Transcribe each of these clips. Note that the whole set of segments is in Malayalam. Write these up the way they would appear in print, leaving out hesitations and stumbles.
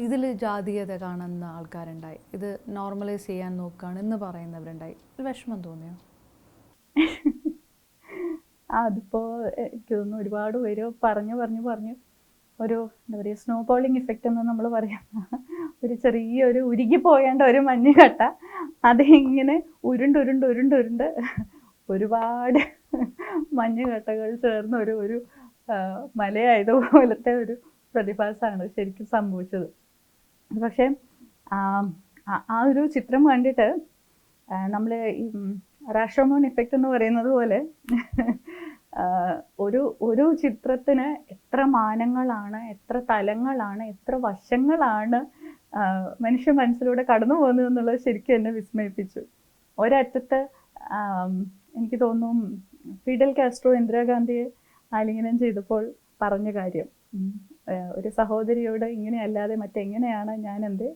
ഇതിൽ ജാതീയത കാണുന്ന ആൾക്കാരുണ്ടായി, ഇത് നോർമലൈസ് ചെയ്യാൻ നോക്കുകയാണ് എന്ന് പറയുന്നവരുണ്ടായി. ഒരു വിഷമം തോന്നിയോ? അതിപ്പോൾ എനിക്ക് തോന്നുന്നു ഒരുപാട് പേര് പറഞ്ഞു ഒരു എന്താ പറയുക, സ്നോ ബോളിങ് ഇഫക്റ്റ് എന്ന് നമ്മൾ പറയാം. ഒരു ചെറിയൊരു ഉരുകിപ്പോയേണ്ട ഒരു മഞ്ഞുകട്ട അതിങ്ങനെ ഉരുണ്ട് ഒരുപാട് മഞ്ഞുകട്ടകൾ ചേർന്ന ഒരു മലയായതുപോലത്തെ ഒരു പ്രതിഭാസമാണ് ശരിക്കും സംഭവിച്ചത്. പക്ഷേ ആ ഒരു ചിത്രം കണ്ടിട്ട് നമ്മൾ ഈ റാഷോമോൻ ഇഫക്റ്റ് എന്ന് പറയുന്നത് പോലെ ഒരു ചിത്രത്തിന് എത്ര മാനങ്ങളാണ്, എത്ര തലങ്ങളാണ്, എത്ര വശങ്ങളാണ് മനുഷ്യ മനസ്സിലൂടെ കടന്നു പോകുന്നത് എന്നുള്ളത് ശരിക്കും എന്നെ വിസ്മയിപ്പിച്ചു. ഒരറ്റത്ത് എനിക്ക് തോന്നുന്നു ഫിഡൽ കാസ്ട്രോ ഇന്ദിരാഗാന്ധിയെ ആലിംഗനം ചെയ്തപ്പോൾ പറഞ്ഞ കാര്യം, ഒരു സഹോദരിയോട് ഇങ്ങനെയല്ലാതെ മറ്റെങ്ങനെയാണ് ഞാൻ എൻ്റെ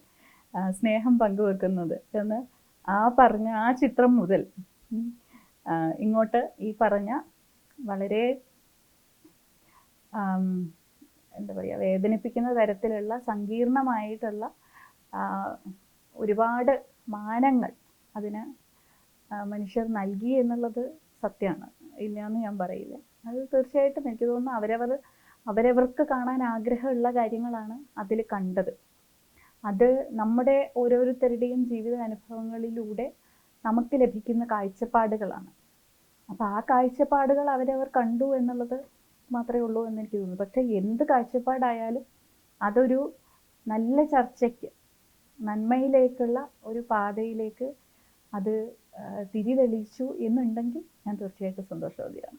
സ്നേഹം പങ്കുവെക്കുന്നത് എന്ന് പറഞ്ഞ ആ ചിത്രം മുതൽ ഇങ്ങോട്ട് ഈ പറഞ്ഞ വളരെ എന്താ പറയുക, വേദനിപ്പിക്കുന്ന തരത്തിലുള്ള സങ്കീർണമായിട്ടുള്ള ഒരുപാട് മാനങ്ങൾ അതിന് മനുഷ്യർ നൽകി എന്നുള്ളത് സത്യമാണ്, ഇല്ലയെന്ന് ഞാൻ പറയില്ല. അത് തീർച്ചയായിട്ടും എനിക്ക് തോന്നുന്നു അവരവർക്ക് കാണാൻ ആഗ്രഹമുള്ള കാര്യങ്ങളാണ് അതിൽ കണ്ടത്. അത് നമ്മുടെ ഓരോരുത്തരുടെയും ജീവിത അനുഭവങ്ങളിലൂടെ നമുക്ക് ലഭിക്കുന്ന കാഴ്ചപ്പാടുകളാണ്. അപ്പോൾ ആ കാഴ്ചപ്പാടുകൾ അവരവർ കണ്ടു എന്നുള്ളത് മാത്രമേ ഉള്ളൂ എന്ന് എനിക്ക് തോന്നുന്നു. പക്ഷേ എന്ത് കാഴ്ചപ്പാടായാലും അതൊരു നല്ല ചർച്ചയ്ക്ക്, നന്മയിലേക്കുള്ള ഒരു പാതയിലേക്ക് അത് തിരിതെളിച്ചു എന്നുണ്ടെങ്കിൽ ഞാൻ തീർച്ചയായിട്ടും സന്തോഷവതിയാണ്.